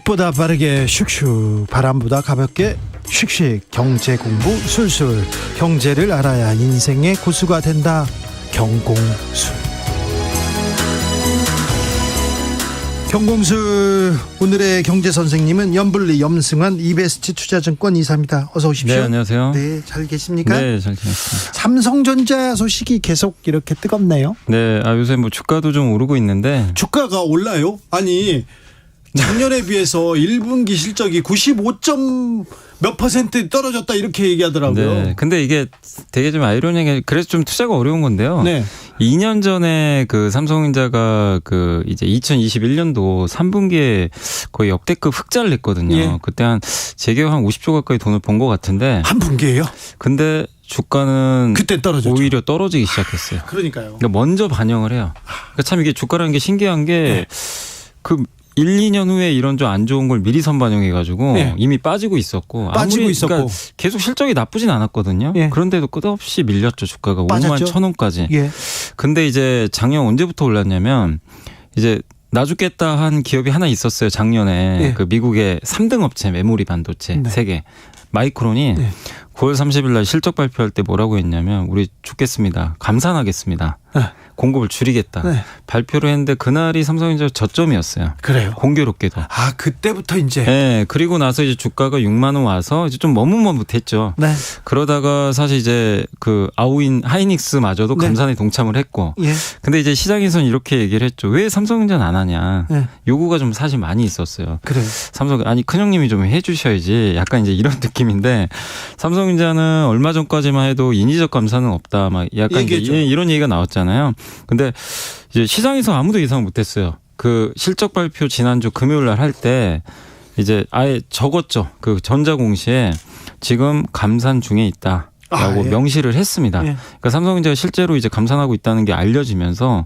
빛보다 빠르게 슉슉, 바람보다 가볍게 슉슉. 경제 공부 술술. 경제를 알아야 인생의 고수가 된다. 경공술. 경공술 오늘의 경제 선생님은 염블리 염승환 이베스트 투자증권 이사입니다. 어서 오십시오. 네, 안녕하세요. 네, 잘 계십니까? 네, 잘 지냈습니다. 삼성전자 소식이 계속 이렇게 뜨겁네요. 네, 요새 뭐 주가도 좀 오르고 있는데. 주가가 올라요? 아니, 작년에 비해서 1분기 실적이 95점 몇 % 떨어졌다 이렇게 얘기하더라고요. 네, 근데 이게 되게 좀 아이러니하게 그래서 좀 투자가 어려운 건데요. 네. 2년 전에 그 삼성전자가 그 이제 2021년도 3분기에 거의 역대급 흑자를 냈거든요. 예. 그때 한 재계약 한 50조 가까이 돈을 번 것 같은데. 한 분기예요? 근데 주가는 그때 떨어졌죠. 오히려 떨어지기 시작했어요. 그러니까요. 그러니까 먼저 반영을 해요. 그러니까 참 이게 주가라는 게 신기한 게 그 1, 2년 후에 이런 좀 안 좋은 걸 미리 선반영해가지고 네. 이미 빠지고 있었고. 있었고. 계속 실적이 나쁘진 않았거든요. 예. 그런데도 끝없이 밀렸죠, 주가가. 빠졌죠? 5만 1,000원까지. 예. 근데 이제 작년 언제부터 올랐냐면 이제 놔주겠다 한 기업이 하나 있었어요, 작년에. 예. 그 미국의 3등 업체 메모리 반도체 네. 3개. 마이크론이 네. 9월 30일 날 실적 발표할 때 뭐라고 했냐면 우리 죽겠습니다. 감산하겠습니다. 네. 공급을 줄이겠다. 네. 발표를 했는데 그날이 삼성전자 저점이었어요. 그래요. 공교롭게도. 그때부터 이제. 네, 그리고 나서 이제 주가가 6만 원 와서 이제 좀 머뭇머뭇했죠. 네. 그러다가 사실 이제 그 아우인 하이닉스마저도 네. 감산에 동참을 했고. 예. 근데 이제 시장에서는 이렇게 얘기를 했죠. 왜 삼성전자는 안 하냐. 네. 요구가 좀 사실 많이 있었어요. 그래요. 삼성 아니 큰형님이 좀 해주셔야지. 약간 이제 이런 느낌인데 삼성전자는 얼마 전까지만 해도 인위적 감산은 없다. 막 약간 이제 이런 얘기가 나왔잖아요. 근데 이제 시장에서 아무도 예상 못했어요. 그 실적 발표 지난주 금요일 날 할 때 이제 아예 적었죠. 그 전자공시에 지금 감산 중에 있다라고 예. 명시를 했습니다. 예. 그러니까 삼성전자가 실제로 이제 감산하고 있다는 게 알려지면서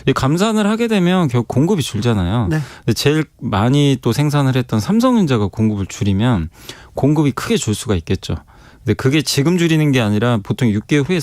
이 감산을 하게 되면 결국 공급이 줄잖아요. 네. 근데 제일 많이 또 생산을 했던 삼성전자가 공급을 줄이면 공급이 크게 줄 수가 있겠죠. 근데 그게 지금 줄이는 게 아니라 보통 6개월 후에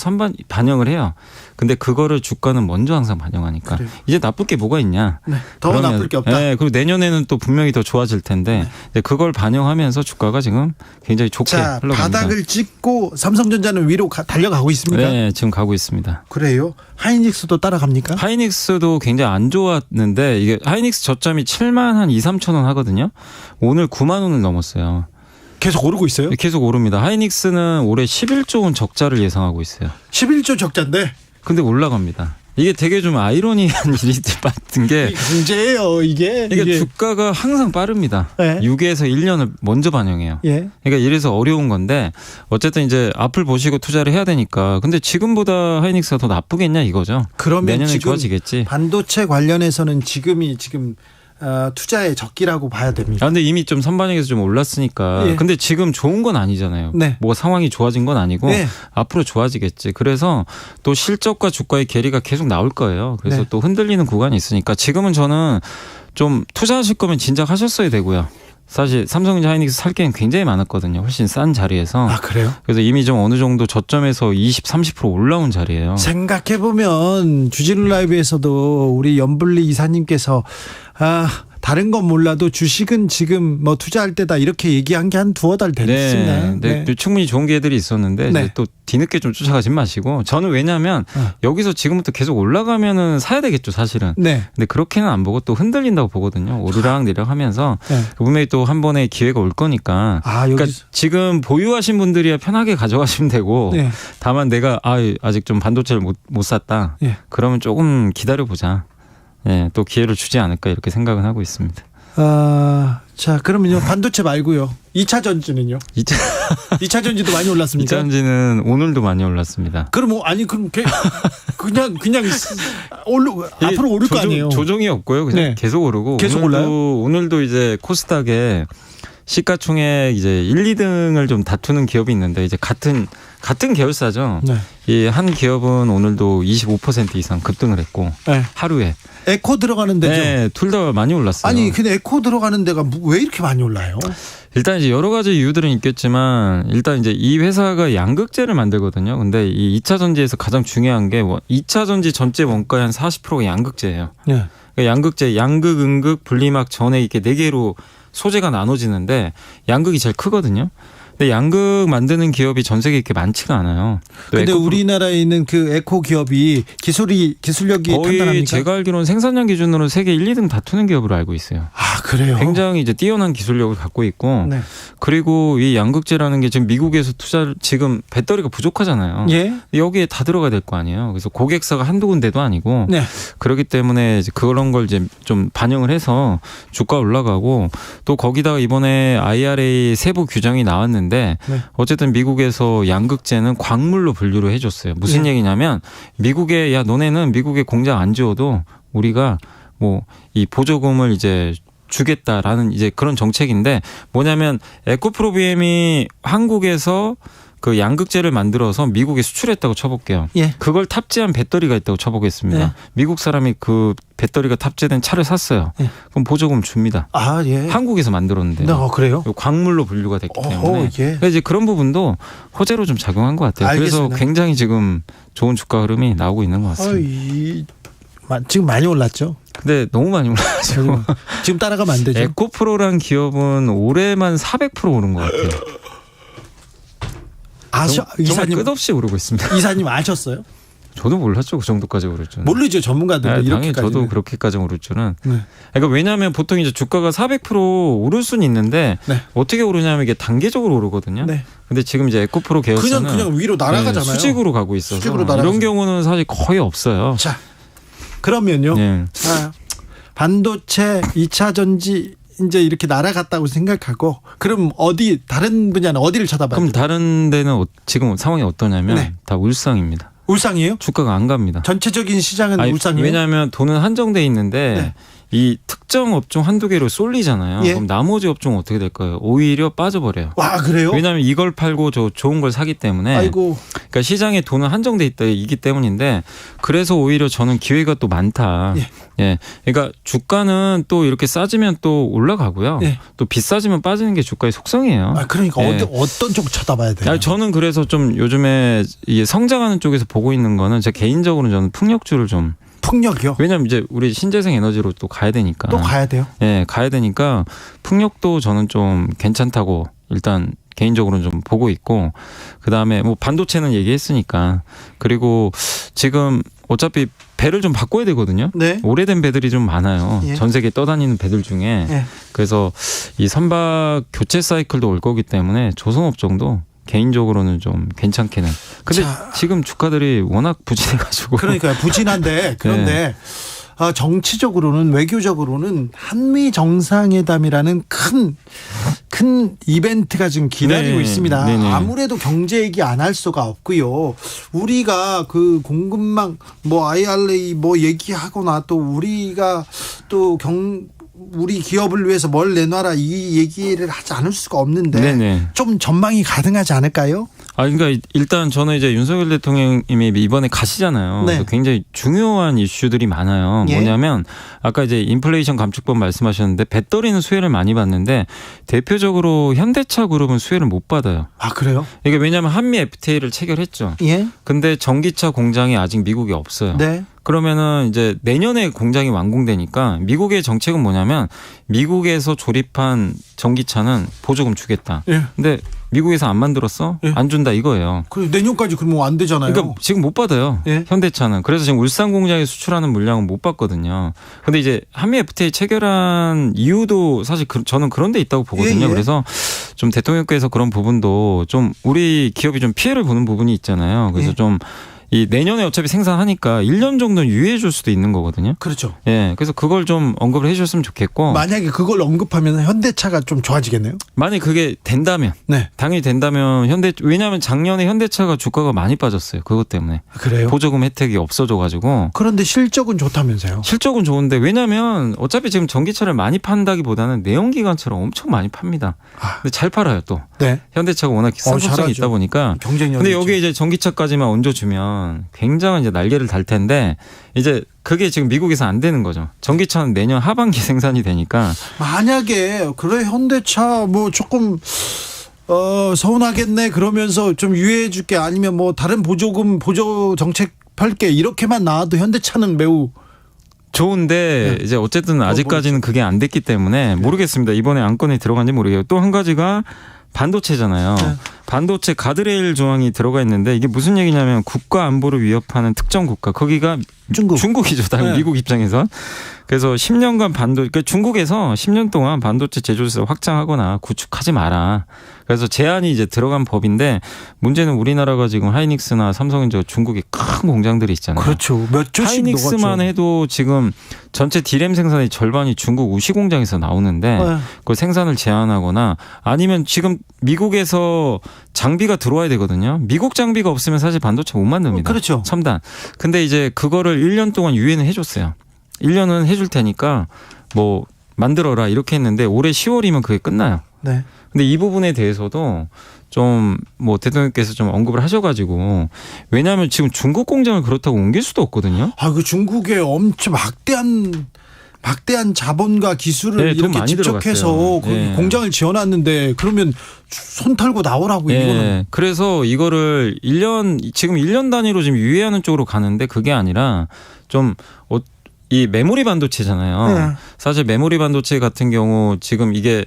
반영을 해요. 근데 그거를 주가는 먼저 항상 반영하니까 그래요. 이제 나쁠 게 뭐가 있냐. 네. 더 나쁠 게 없다. 네, 그리고 내년에는 또 분명히 더 좋아질 텐데 네. 그걸 반영하면서 주가가 지금 굉장히 좋게 흘러갑니다. 바닥을 찍고 삼성전자는 위로 달려가고 있습니까? 네, 지금 가고 있습니다. 그래요? 하이닉스도 따라갑니까? 하이닉스도 굉장히 안 좋았는데 이게 하이닉스 저점이 7만 한 2, 3천 원 하거든요. 오늘 9만 원을 넘었어요. 계속 오르고 있어요? 계속 오릅니다. 하이닉스는 올해 11조 원 적자를 예상하고 있어요. 11조 적자인데. 근데 올라갑니다. 이게 되게 좀 아이러니한 일이 같은 게 문제예요, 이게. 이게 주가가 항상 빠릅니다. 네. 6에서 1년을 먼저 반영해요. 예. 그러니까 이래서 어려운 건데 어쨌든 이제 앞을 보시고 투자를 해야 되니까 근데 지금보다 하이닉스가 더 나쁘겠냐 이거죠. 그러면 내년에 지금 좋아지겠지. 반도체 관련해서는 지금 투자의 적기라고 봐야 됩니다. 근데 이미 좀 선반영에서 좀 올랐으니까. 예. 근데 지금 좋은 건 아니잖아요. 네. 뭐 상황이 좋아진 건 아니고 네. 앞으로 좋아지겠지. 그래서 또 실적과 주가의 괴리가 계속 나올 거예요. 그래서 네. 또 흔들리는 구간이 있으니까 지금은 저는 좀 투자하실 거면 진작 하셨어야 되고요. 사실 삼성전자 하이닉스 살 게는 굉장히 많았거든요. 훨씬 싼 자리에서. 그래요? 그래서 이미 좀 어느 정도 저점에서 20, 30% 올라온 자리예요. 생각해보면 주진우 라이브에서도 우리 염블리 이사님께서 다른 건 몰라도 주식은 지금 뭐 투자할 때다 이렇게 얘기한 게 한 두어 달 됐습니다. 네. 충분히 좋은 기회들이 있었는데 네. 이제 또 뒤늦게 좀 쫓아가지 마시고 저는 왜냐하면 여기서 지금부터 계속 올라가면은 사야 되겠죠 사실은. 네. 근데 그렇게는 안 보고 또 흔들린다고 보거든요. 오르락내리락 하면서 네. 분명히 또 한 번의 기회가 올 거니까. 그러니까 지금 보유하신 분들이야 편하게 가져가시면 되고 네. 다만 내가 아직 좀 반도체를 못 샀다. 네. 그러면 조금 기다려보자. 예, 또 기회를 주지 않을까 이렇게 생각은 하고 있습니다. 자, 그러면요. 반도체 말고요. 2차 전지는요? 2차 전지도 많이 올랐습니까? 2차 전지는 오늘도 많이 올랐습니다. 그럼 그냥 앞으로 오를 거 아니에요. 조정이 없고요. 그냥 네. 계속 오르고. 계속 올라요? 오늘도 이제 코스닥에 시가총액 이제 1, 2등을 좀 다투는 기업이 있는데 이제 같은 계열사죠. 네. 이 한 기업은 오늘도 25% 이상 급등을 했고 네. 하루에. 에코 들어가는 데죠. 네, 둘 다 많이 올랐어요. 아니, 근데 에코 들어가는 데가 왜 이렇게 많이 올라요? 일단 이제 여러 가지 이유들은 있겠지만 일단 이제 이 회사가 양극재를 만들거든요. 근데 이 2차 전지에서 가장 중요한 게 2차 전지 전체 원가의 한 40%가 양극재예요. 네. 그러니까 양극재, 양극, 음극, 분리막, 전액 이렇게 4개로 소재가 나눠지는데 양극이 제일 크거든요. 근데 양극 만드는 기업이 전 세계에 이렇게 많지가 않아요. 근데 우리나라에 있는 그 에코 기업이 기술력이 거의 탄탄합니까? 제가 알기로는 생산량 기준으로 세계 1, 2등 다투는 기업으로 알고 있어요. 아, 그래요? 굉장히 이제 뛰어난 기술력을 갖고 있고 네. 그리고 이 양극재라는 게 지금 미국에서 투자를 지금 배터리가 부족하잖아요. 예. 여기에 다 들어가야 될 거 아니에요. 그래서 고객사가 한두 군데도 아니고 네. 그렇기 때문에 이제 그런 걸 이제 좀 반영을 해서 주가 올라가고 또 거기다가 이번에 IRA 세부 규정이 나왔는데 네. 어쨌든 미국에서 양극재는 광물로 분류를 해줬어요. 무슨 얘기냐면 미국에 야 너네는 미국에 공장 안 지어도 우리가 뭐 이 보조금을 이제 주겠다라는 이제 그런 정책인데 뭐냐면 에코프로비엠이 한국에서 그 양극재를 만들어서 미국에 수출했다고 쳐볼게요. 예. 그걸 탑재한 배터리가 있다고 쳐보겠습니다. 예. 미국 사람이 그 배터리가 탑재된 차를 샀어요. 예. 그럼 보조금 줍니다. 아, 예. 한국에서 만들었는데. 그래요? 광물로 분류가 됐기 때문에. 예. 그래서 이제 그런 부분도 호재로 좀 작용한 것 같아요. 알겠습니다. 그래서 굉장히 지금 좋은 주가 흐름이 나오고 있는 것 같습니다. 지금 많이 올랐죠? 근데 너무 많이 올라가지고. 지금 따라가면 안 되죠? 에코프로란 기업은 올해만 400% 오른 것 같아요. 이사님 끝없이 오르고 있습니다. 이사님 아셨어요? 저도 몰랐죠. 그 정도까지 오를 줄은. 모르죠. 전문가들. 네, 당연히 저도 그렇게까지 오를 줄은. 네. 그러니까 왜냐하면 보통 이제 주가가 400% 오를 수는 있는데 네. 어떻게 오르냐면 이게 단계적으로 오르거든요. 네. 근데 지금 이제 에코프로 계열사는 그냥 위로 날아가잖아요. 네, 수직으로 가고 있어서 수직으로 이런 경우는 사실 거의 없어요. 자, 그러면요. 네. 반도체 2차 전지 이제 이렇게 날아갔다고 생각하고 그럼 다른 분야는 어디를 쳐다봐요? 그럼 다른 데는 지금 상황이 어떠냐면 네. 다 울상입니다. 울상이에요? 주가가 안 갑니다. 전체적인 시장은 울상이에요? 왜냐하면 돈은 한정돼 있는데 네. 이 특정 업종 한두 개로 쏠리잖아요. 예. 그럼 나머지 업종은 어떻게 될까요? 오히려 빠져버려요. 와, 그래요? 왜냐하면 이걸 팔고 좋은 걸 사기 때문에. 아이고. 그러니까 시장에 돈은 한정돼 있기 때문인데 그래서 오히려 저는 기회가 또 많다. 예. 예. 그러니까 주가는 또 이렇게 싸지면 또 올라가고요. 예. 또 비싸지면 빠지는 게 주가의 속성이에요. 그러니까 예. 어떤 쪽 쳐다봐야 돼요? 저는 그래서 좀 요즘에 성장하는 쪽에서 보고 있는 거는 제 개인적으로는 저는 풍력주를 좀. 풍력이요? 왜냐하면 이제 우리 신재생 에너지로 또 가야 되니까. 또 가야 돼요? 예, 가야 되니까 풍력도 저는 좀 괜찮다고 일단 개인적으로는 좀 보고 있고 그다음에 뭐 반도체는 얘기했으니까 그리고 지금 어차피 배를 좀 바꿔야 되거든요. 네. 오래된 배들이 좀 많아요. 예. 전 세계 떠다니는 배들 중에. 예. 그래서 이 선박 교체 사이클도 올 거기 때문에 조선업종도 개인적으로는 좀 괜찮게는. 근데 지금 주가들이 워낙 부진해가지고. 그러니까요. 부진한데 그런데 네. 정치적으로는 외교적으로는 한미 정상회담이라는 큰 이벤트가 지금 기다리고 있습니다. 네네. 아무래도 경제 얘기 안 할 수가 없고요. 우리가 그 공급망 IRA 얘기하거나 또 우리가 또 우리 기업을 위해서 뭘 내놔라 이 얘기를 하지 않을 수가 없는데 네네. 좀 전망이 가능하지 않을까요? 그러니까 일단 저는 이제 윤석열 대통령님이 이번에 가시잖아요. 네. 굉장히 중요한 이슈들이 많아요. 예. 뭐냐면 아까 이제 인플레이션 감축법 말씀하셨는데 배터리는 수혜를 많이 받는데 대표적으로 현대차 그룹은 수혜를 못 받아요. 아, 그래요? 이게 왜냐하면 한미 FTA를 체결했죠. 예. 근데 전기차 공장이 아직 미국에 없어요. 네. 그러면은 이제 내년에 공장이 완공되니까 미국의 정책은 뭐냐면 미국에서 조립한 전기차는 보조금 주겠다. 예. 근데 미국에서 안 만들었어? 예. 안 준다 이거예요. 내년까지 그러면 안 되잖아요. 그러니까 지금 못 받아요. 예. 현대차는. 그래서 지금 울산 공장에 수출하는 물량은 못 받거든요. 근데 이제 한미 FTA 체결한 이유도 사실 저는 그런 데 있다고 보거든요. 예. 그래서 좀 대통령께서 그런 부분도 좀 우리 기업이 좀 피해를 보는 부분이 있잖아요. 그래서 예. 좀 이 내년에 어차피 생산하니까 1년 정도는 유예해 줄 수도 있는 거거든요. 그렇죠. 예. 그래서 그걸 좀 언급을 해 주셨으면 좋겠고. 만약에 그걸 언급하면 현대차가 좀 좋아지겠네요. 만약에 그게 된다면. 네. 당연히 된다면 왜냐하면 작년에 현대차가 주가가 많이 빠졌어요. 그것 때문에. 그래요? 보조금 혜택이 없어져 가지고. 그런데 실적은 좋다면서요? 실적은 좋은데 왜냐하면 어차피 지금 전기차를 많이 판다기보다는 내연기관차를 엄청 많이 팝니다. 근데 잘 팔아요 또. 네. 현대차가 워낙 상속성이 있다 보니까. 경쟁력이. 근데 여기에 이제 전기차까지만 얹어주면 굉장한 이제 날개를 달 텐데 이제 그게 지금 미국에서 안 되는 거죠. 전기차는 내년 하반기 생산이 되니까. 만약에 그래 현대차 조금 서운하겠네 그러면서 좀 유예해 줄게 아니면 다른 보조 정책 펼게 이렇게만 나와도 현대차는 매우 좋은데 이제 어쨌든 아직까지는 그게 안 됐기 때문에 모르겠습니다. 이번에 안건에 들어간지 모르겠어요. 또 한 가지가 반도체잖아요. 반도체 가드레일 조항이 들어가 있는데 이게 무슨 얘기냐면 국가 안보를 위협하는 특정 국가, 거기가 중국이죠. 당연히 미국 입장에서. 그래서 10년간 그러니까 중국에서 10년 동안 반도체 제조사 확장하거나 구축하지 마라. 그래서 제한이 이제 들어간 법인데 문제는 우리나라가 지금 하이닉스나 삼성전자 중국에 큰 공장들이 있잖아요. 그렇죠. 몇 조씩 하이닉스만 녹았죠. 해도 지금 전체 D램 생산의 절반이 중국 우시 공장에서 나오는데 그 생산을 제한하거나 아니면 지금 미국에서 장비가 들어와야 되거든요. 미국 장비가 없으면 사실 반도체 못 만듭니다. 그렇죠. 첨단. 근데 이제 그거를 1년 동안 유예는 해줬어요. 1년은 해줄 테니까 뭐 만들어라 이렇게 했는데 올해 10월이면 그게 끝나요. 네. 근데 이 부분에 대해서도 좀 뭐 대통령께서 좀 언급을 하셔가지고 왜냐하면 지금 중국 공장을 그렇다고 옮길 수도 없거든요. 그 중국에 엄청 막대한 자본과 기술을 이렇게 집적해서 공장을 지어놨는데 그러면 손 털고 나오라고 이거는. 그래서 이거를 지금 1년 단위로 지금 유예하는 쪽으로 가는데 그게 아니라 좀 이 메모리 반도체잖아요. 사실 메모리 반도체 같은 경우 지금 이게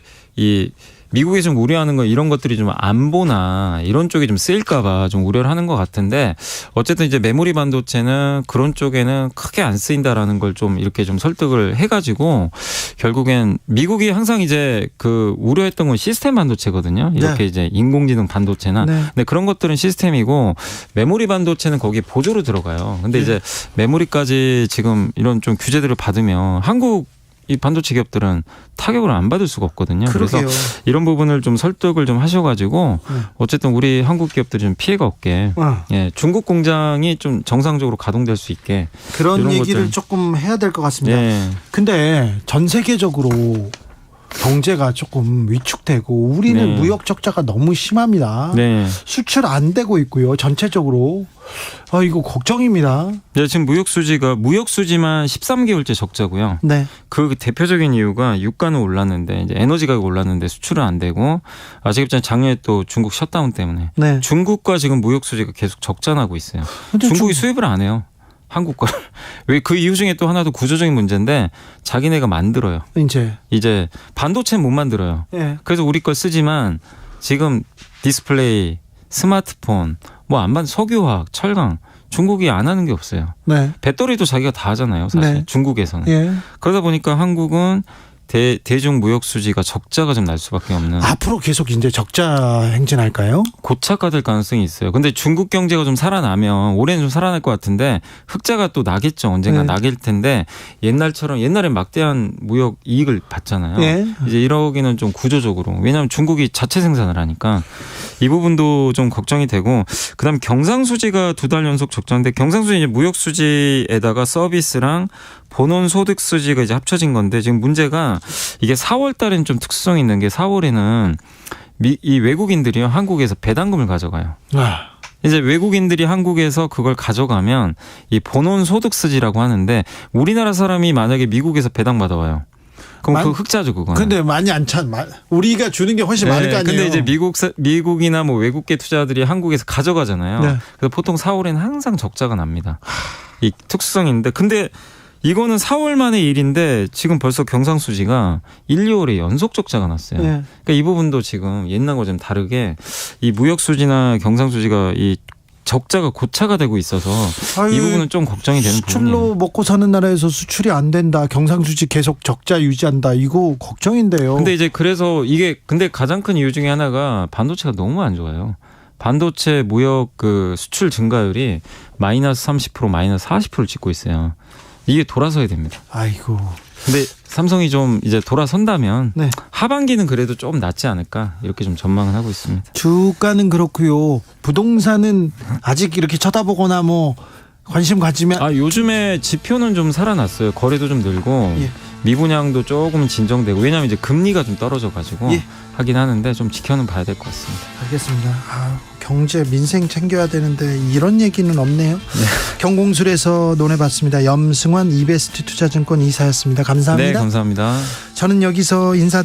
미국이 좀 우려하는 거 이런 것들이 좀 안보나 이런 쪽에 좀 쓰일까봐 좀 우려를 하는 것 같은데 어쨌든 이제 메모리 반도체는 그런 쪽에는 크게 안 쓰인다라는 걸 좀 이렇게 좀 설득을 해가지고 결국엔 미국이 항상 이제 그 우려했던 건 시스템 반도체거든요. 이렇게 이제 인공지능 반도체나 근데 그런 것들은 시스템이고 메모리 반도체는 거기에 보조로 들어가요. 근데 이제 메모리까지 지금 이런 좀 규제들을 받으면 이 반도체 기업들은 타격을 안 받을 수가 없거든요. 그러게요. 그래서 이런 부분을 좀 설득을 좀 하셔가지고 어쨌든 우리 한국 기업들이 좀 피해가 없게 중국 공장이 좀 정상적으로 가동될 수 있게 그런 얘기를 조금 해야 될 것 같습니다. 근데 전 세계적으로 경제가 조금 위축되고 우리는 무역 적자가 너무 심합니다. 수출 안 되고 있고요. 전체적으로 이거 걱정입니다. 지금 무역 수지만 13개월째 적자고요. 그 대표적인 이유가 유가는 올랐는데 이제 에너지 가격 올랐는데 수출은 안 되고 아시겠지만 작년에 또 중국 셧다운 때문에 중국과 지금 무역 수지가 계속 적자나고 있어요. 중국이 수입을 안 해요. 한국 걸. 왜 그 이유 중에 또 하나도 구조적인 문제인데 자기네가 만들어요. 이제 반도체는 못 만들어요. 그래서 우리 걸 쓰지만 지금 디스플레이, 스마트폰, 석유화학, 철강 중국이 안 하는 게 없어요. 배터리도 자기가 다 하잖아요. 사실 중국에서는. 그러다 보니까 한국은 대중 무역 수지가 적자가 좀 날 수밖에 없는. 앞으로 계속 이제 적자 행진할까요? 고착화 될 가능성이 있어요. 근데 중국 경제가 좀 살아나면 올해는 좀 살아날 것 같은데 흑자가 또 나겠죠. 언젠가 나길 텐데 옛날엔 막대한 무역 이익을 받잖아요. 이제 이러기는 좀 구조적으로. 왜냐하면 중국이 자체 생산을 하니까 이 부분도 좀 걱정이 되고 그다음에 경상수지가 2달 연속 적자인데 경상수지 이제 무역 수지에다가 서비스랑 본원 소득 수지가 이제 합쳐진 건데 지금 문제가 이게 4월 달에는 좀 특수성이 있는 게 4월에는 이 외국인들이요 한국에서 배당금을 가져가요. 이제 외국인들이 한국에서 그걸 가져가면 이 본원 소득 수지라고 하는데 우리나라 사람이 만약에 미국에서 배당 받아와요. 그럼 그 흑자죠 그거는. 근데 많이 안 우리가 주는 게 훨씬 많을 거 아니에요. 근데 이제 미국이나 외국계 투자들이 한국에서 가져가잖아요. 그래서 보통 4월에는 항상 적자가 납니다. 이 특수성인데 근데 이거는 4월 만의 일인데 지금 벌써 경상수지가 1, 2월에 연속 적자가 났어요. 그러니까 이 부분도 지금 옛날과 좀 다르게 이 무역수지나 경상수지가 이 적자가 고차가 되고 있어서 이 부분은 좀 걱정이 되는 부분이에요. 수출로 먹고 사는 나라에서 수출이 안 된다. 경상수지 계속 적자 유지한다. 이거 걱정인데요. 근데 이제 그래서 근데 가장 큰 이유 중에 하나가 반도체가 너무 안 좋아요. 반도체 무역 수출 증가율이 마이너스 30%, 마이너스 40%를 찍고 있어요. 이게 돌아서야 됩니다. 아이고. 근데 삼성이 좀 이제 돌아선다면 하반기는 그래도 좀 낫지 않을까 이렇게 좀 전망을 하고 있습니다. 주가는 그렇고요. 부동산은 아직 이렇게 쳐다보거나 관심 가지면 요즘에 지표는 좀 살아났어요. 거래도 좀 늘고 미분양도 조금 진정되고 왜냐하면 이제 금리가 좀 떨어져가지고 하긴 하는데 좀 지켜는 봐야 될 것 같습니다. 알겠습니다. 경제 민생 챙겨야 되는데 이런 얘기는 없네요. 경공술에서 논해봤습니다. 염승환 이베스트 투자증권 이사였습니다. 감사합니다. 네, 감사합니다. 저는 여기서 인사